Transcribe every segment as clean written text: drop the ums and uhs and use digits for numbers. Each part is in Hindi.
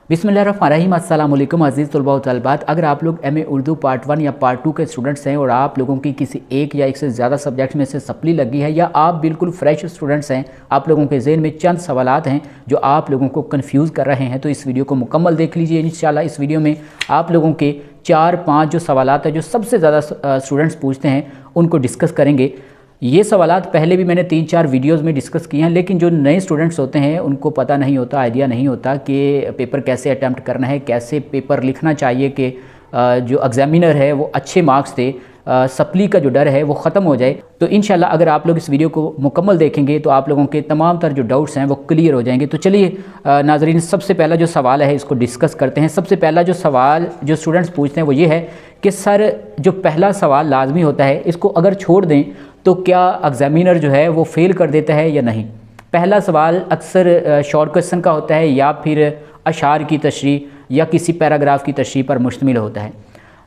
बिस्मिल्लाहिर्रहमानिर्रहीम अस्सलाम वालेकुम अज़ीज़ तलबा व तलबात। अगर आप लोग एमए उर्दू पार्ट 1 या पार्ट 2 के स्टूडेंट्स हैं और आप लोगों की किसी एक या एक से ज़्यादा सब्जेक्ट में से सप्ली लगी है या आप बिल्कुल फ्रेश स्टूडेंट्स हैं, आप लोगों के ज़हन में चंद सवालात हैं जो आप लोगों को कन्फ्यूज़ कर रहे हैं, तो इस वीडियो को मुकम्मल देख लीजिए। इंशाल्लाह इस वीडियो में आप लोगों के 4-5 जो सवालात हैं जो सबसे ज़्यादा स्टूडेंट्स पूछते हैं उनको डिस्कस करेंगे। ये सवालात पहले भी मैंने 3-4 वीडियोस में डिस्कस किए हैं, लेकिन जो नए स्टूडेंट्स होते हैं उनको पता नहीं होता, आइडिया नहीं होता कि पेपर कैसे अटैम्प्ट करना है, कैसे पेपर लिखना चाहिए कि जो एग्ज़ामिनर है वो अच्छे मार्क्स दे, सप्ली का जो डर है वो ख़त्म हो जाए। तो इंशाल्लाह अगर आप लोग इस वीडियो को मुकम्मल देखेंगे तो आप लोगों के तमाम तर जो डाउट्स हैं वो क्लियर हो जाएंगे। तो चलिए नाज़रीन, सबसे पहला जो सवाल है इसको डिस्कस करते हैं। सबसे पहला जो सवाल जो स्टूडेंट्स पूछते हैं वो ये है कि सर जो पहला सवाल लाजमी होता है इसको अगर छोड़ दें तो क्या एग्ज़ामिनर जो है वो फ़ेल कर देता है या नहीं। पहला सवाल अक्सर शॉर्ट क्वेश्चन का होता है या फिर अशार की तशरीह या किसी पैराग्राफ की तशरीह पर मुश्तमिल होता है।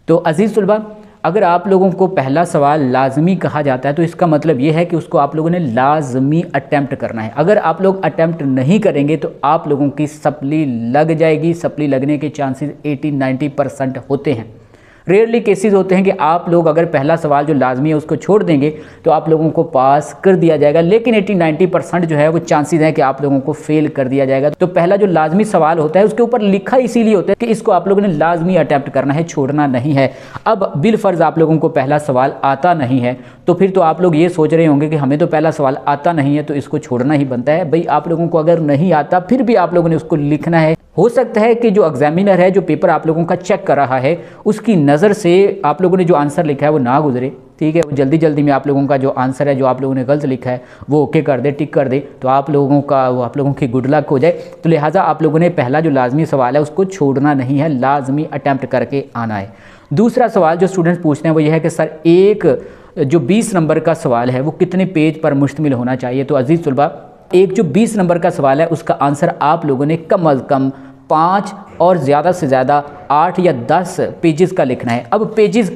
तो अज़ीज़ तलबा, अगर आप लोगों को पहला सवाल लाजमी कहा जाता है तो इसका मतलब ये है कि उसको आप लोगों ने लाजमी अटैम्प्ट करना है। अगर आप लोग अटैम्प्ट नहीं करेंगे तो आप लोगों की सप्ली लग जाएगी। सप्ली लगने के चांसेस 80-90% होते हैं। रेयरली केसेस होते हैं कि आप लोग अगर पहला सवाल जो लाजमी है उसको छोड़ देंगे तो आप लोगों को पास कर दिया जाएगा, लेकिन 80-90% जो है वो चांसेस हैं कि आप लोगों को फेल कर दिया जाएगा। तो पहला जो लाजमी सवाल होता है उसके ऊपर लिखा इसीलिए होता है कि इसको आप लोगों ने लाजमी अटैम्प्ट करना है, छोड़ना नहीं है। अब बिलफर्ज आप लोगों को पहला सवाल आता नहीं है तो फिर तो आप लोग ये सोच रहे होंगे कि हमें तो पहला सवाल आता नहीं है तो इसको छोड़ना ही बनता है। भाई, आप लोगों को अगर नहीं आता फिर भी आप लोगों ने उसको लिखना है। हो सकता है कि जो एग्जामिनर है जो पेपर आप लोगों का चेक कर रहा है उसकी नज़र से आप लोगों ने जो आंसर लिखा है वो ना गुजरे, ठीक है, वो जल्दी जल्दी में आप लोगों का जो आंसर है जो आप लोगों ने गलत लिखा है वो ओके कर दे, टिक कर दे, तो आप लोगों की गुड लक हो जाए। तो लिहाजा आप लोगों ने पहला जो लाजमी सवाल है उसको छोड़ना नहीं है, लाजमी अटैम्प्ट करके आना है। दूसरा सवाल जो स्टूडेंट्स पूछते हैं वो ये है कि सर एक जो 20 नंबर का सवाल है वो कितने पेज पर मुश्तमिल होना चाहिए। तो अजीज़ तलबा, एक जो 20 नंबर का सवाल है उसका आंसर आप लोगों ने कम अज़ कम 5 और ज़्यादा से ज़्यादा 8 या 10 पेजेस का लिखना है। अब पेजेस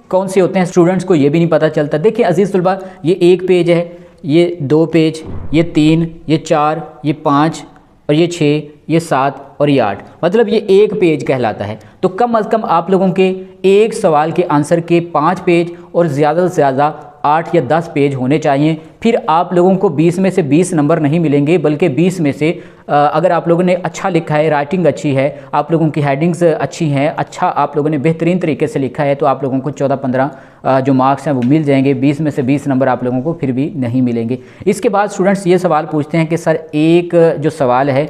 कौन से होते हैं स्टूडेंट्स को ये भी नहीं पता चलता। देखिए अजीज़ तलबा, ये 1 पेज है, ये 2 पेज, ये 3, ये 4, ये 5 और ये 6, ये 7 और ये 8, मतलब ये 1 पेज कहलाता है। तो कम अज़ कम आप लोगों के एक सवाल के आंसर के 5 पेज और ज़्यादा से ज़्यादा 8 या 10 पेज होने चाहिए। फिर आप लोगों को 20 में से 20 नंबर नहीं मिलेंगे, बल्कि 20 में से अगर आप लोगों ने अच्छा लिखा है, राइटिंग अच्छी है, आप लोगों की हेडिंग्स अच्छी हैं, अच्छा आप लोगों ने बेहतरीन तरीके से लिखा है, तो आप लोगों को 14-15 जो मार्क्स हैं वो मिल जाएंगे। 20 में से 20 नंबर आप लोगों को फिर भी नहीं मिलेंगे। इसके बाद स्टूडेंट्स ये सवाल पूछते हैं कि सर एक जो सवाल है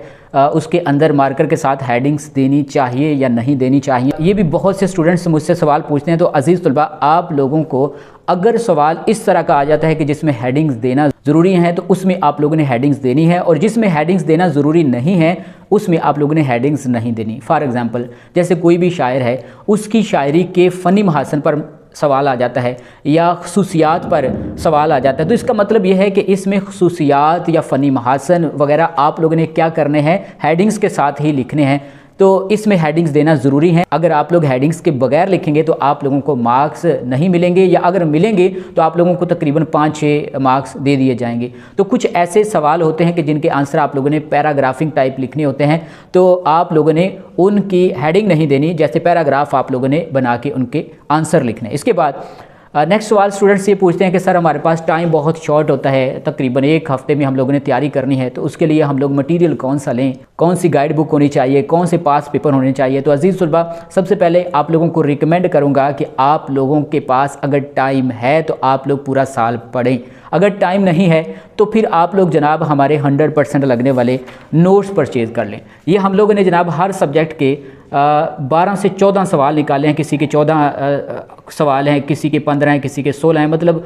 उसके अंदर मार्कर के साथ हेडिंग्स देनी चाहिए या नहीं देनी चाहिए। ये भी बहुत से स्टूडेंट्स मुझसे सवाल पूछते हैं। तो अजीज़ तलबा, आप लोगों को अगर सवाल इस तरह का आ जाता है कि जिसमें हेडिंग्स देना ज़रूरी है तो उसमें आप लोगों ने हेडिंग्स देनी है, और जिसमें हेडिंग्स देना ज़रूरी नहीं है उसमें आप लोगों ने हेडिंग्स नहीं देनी। फॉर एग्ज़ाम्पल, जैसे कोई भी शायर है उसकी शायरी के फ़नी महासन पर सवाल आ जाता है या खसूसियात पर सवाल आ जाता है, तो इसका मतलब यह है कि इसमें खसूसियात या फ़नी महासन वगैरह आप लोगों ने क्या करने हैं, हेडिंग्स के साथ ही लिखने हैं। तो इसमें हेडिंग्स देना ज़रूरी है। अगर आप लोग हेडिंग्स के बगैर लिखेंगे तो आप लोगों को मार्क्स नहीं मिलेंगे, या अगर मिलेंगे तो आप लोगों को तकरीबन 5-6 मार्क्स दे दिए जाएंगे। तो कुछ ऐसे सवाल होते हैं कि जिनके आंसर आप लोगों ने पैराग्राफिंग टाइप लिखने होते हैं, तो आप लोगों ने उनकी हेडिंग नहीं देनी, जैसे पैराग्राफ आप लोगों ने बना के उनके आंसर लिखने। इसके बाद नेक्स्ट सवाल स्टूडेंट्स ये पूछते हैं कि सर हमारे पास टाइम बहुत शॉर्ट होता है, तकरीबन 1 हफ्ते में हम लोगों ने तैयारी करनी है, तो उसके लिए हम लोग मटेरियल कौन सा लें, कौन सी गाइड बुक होनी चाहिए, कौन से पास पेपर होने चाहिए। तो अजीज़ तलबा, सबसे पहले आप लोगों को रिकमेंड करूँगा कि आप लोगों के पास अगर टाइम है तो आप लोग पूरा साल पढ़ें। अगर टाइम नहीं है तो फिर आप लोग जनाब हमारे 100% लगने वाले नोट्स परचेज़ कर लें। ये हम लोगों ने जनाब हर सब्जेक्ट के 12 से 14 सवाल निकाले हैं, किसी के 14 सवाल हैं, किसी के 15 हैं, किसी के 16 हैं, मतलब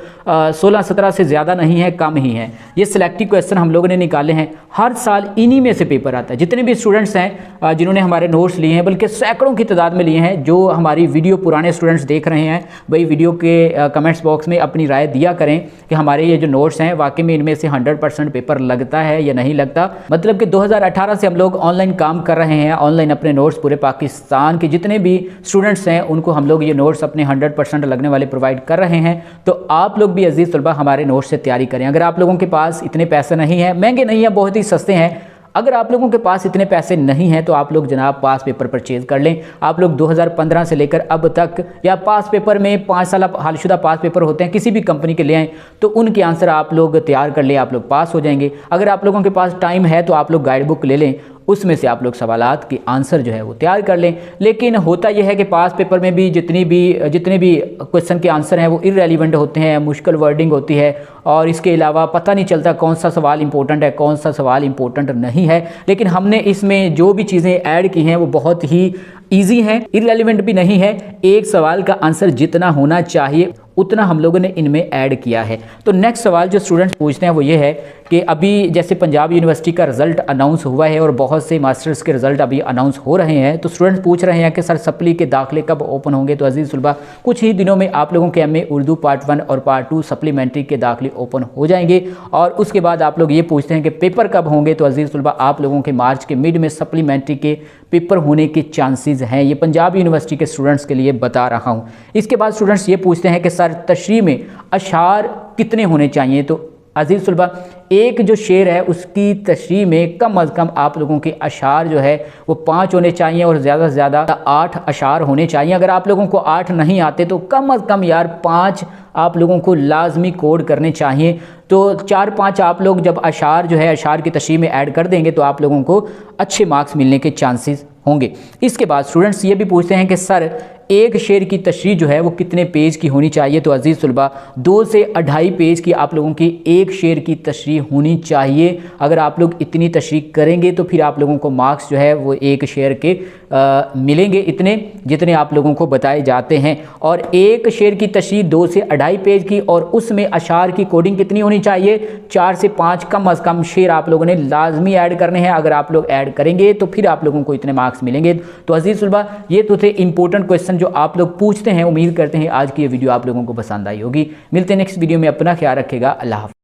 16-17 से ज़्यादा नहीं है, कम ही है। ये सिलेक्टिव क्वेश्चन हम लोगों ने निकाले हैं। हर साल इन्हीं में से पेपर आता है। जितने भी स्टूडेंट्स हैं जिन्होंने हमारे नोट्स लिए हैं, बल्कि सैकड़ों की तादाद में लिए हैं, जो हमारी वीडियो पुराने स्टूडेंट्स देख रहे हैं, भाई वीडियो के कमेंट्स बॉक्स में अपनी राय दिया करें कि हमारे ये जो नोट्स हैं वाकई में इनमें से 100% पेपर लगता है या नहीं लगता। मतलब कि 2018 से हम लोग ऑनलाइन काम कर रहे हैं, ऑनलाइन अपने नोट्स पूरे पाकिस्तान के जितने भी स्टूडेंट्स हैं उनको हम लोग ये नोट्स अपने 100% लगने वाले प्रोवाइड कर रहे हैं। तो आप लोग भी अजीज़ तलबा हमारे नोट्स से तैयारी करें। अगर आप लोगों के पास इतने पैसे नहीं हैं, महंगे नहीं हैं, बहुत ही सस्ते हैं, अगर आप लोगों के पास इतने पैसे नहीं हैं तो आप लोग जनाब पास पेपर परचेज़ कर लें। आप लोग 2015 से लेकर अब तक या पास पेपर में 5 साल हालशुदा पास पेपर होते हैं किसी भी कंपनी के ले आएँ तो उनके आंसर आप लोग तैयार कर लें, आप लोग पास हो जाएंगे। अगर आप लोगों के पास टाइम है तो आप लोग गाइड बुक ले लें, उसमें से आप लोग सवालात के आंसर जो है वो तैयार कर लें। लेकिन होता यह है कि पास पेपर में भी जितने भी क्वेश्चन के आंसर हैं वो इररेलेवेंट होते हैं, मुश्किल वर्डिंग होती है और इसके अलावा पता नहीं चलता कौन सा सवाल इंपॉर्टेंट है कौन सा सवाल इंपॉर्टेंट नहीं है। लेकिन हमने इसमें जो भी चीज़ें ऐड की हैं वो बहुत ही ईजी हैं, इररेलेवेंट भी नहीं है। एक सवाल का आंसर जितना होना चाहिए उतना हम लोगों ने इनमें ऐड किया है। तो नेक्स्ट सवाल जो स्टूडेंट्स पूछते हैं वो ये है कि अभी जैसे पंजाब यूनिवर्सिटी का रिज़ल्ट अनाउंस हुआ है और बहुत से मास्टर्स के रिज़ल्ट अभी अनाउंस हो रहे हैं, तो स्टूडेंट्स पूछ रहे हैं कि सर सप्ली के दाखिले कब ओपन होंगे। तो अजीज़ तलबा कुछ ही दिनों में आप लोगों के MA उर्दू पार्ट 1 और पार्ट 2 सप्लीमेंट्री के दाखिले ओपन हो जाएंगे। और उसके बाद आप लोग ये पूछते हैं कि पेपर कब होंगे। तो अजीज़ तलबा आप लोगों के मार्च के मिड में सप्लीमेंट्री के पेपर होने के चांसेस हैं, ये पंजाब यूनिवर्सिटी के स्टूडेंट्स के लिए बता रहा हूँ। इसके बाद स्टूडेंट्स ये पूछते हैं कि सर तशरीह में अशार कितने होने चाहिए। तो अजीज़ तलबा एक जो शेर है उसकी तशरीह में कम अज़ कम आप लोगों के अशार जो है वो 5 होने चाहिए और ज़्यादा से ज़्यादा 8 अशार होने चाहिए। अगर आप लोगों को 8 नहीं आते तो कम अज़ कम यार 5 आप लोगों को लाजमी कोड करने चाहिए। तो 4-5 आप लोग जब अशार जो है अशार की तशरीह में ऐड कर देंगे तो आप लोगों को अच्छे मार्क्स मिलने के चांसेस होंगे। इसके बाद स्टूडेंट्स ये भी पूछते हैं कि सर एक शेर की तशरीह जो है वो कितने पेज की होनी चाहिए। तो अजीज़ तलबा 2 से 2.5 पेज की आप लोगों की एक शेर की तशरीह होनी चाहिए। अगर आप लोग इतनी तशरीह करेंगे तो फिर आप लोगों को मार्क्स जो है वो एक शेर के मिलेंगे इतने जितने आप लोगों को बताए जाते हैं। और एक शेर की तशरीह 2 से 2.5 पेज की और उसमें अशार की कोडिंग कितनी होनी चाहिए 4 से 5 कम अज़ कम शेर आप लोगों ने लाजमी ऐड करने हैं। अगर आप लोग ऐड करेंगे तो फिर आप लोगों को इतने मार्क्स मिलेंगे। तो अजीज़ तलबा ये तो थे इंपॉर्टेंट क्वेश्चन जो आप लोग पूछते हैं। उम्मीद करते हैं आज की ये वीडियो आप लोगों को पसंद आई होगी। मिलते हैं नेक्स्ट वीडियो में, अपना ख्याल रखेगा। अल्लाह हाफ़िज़।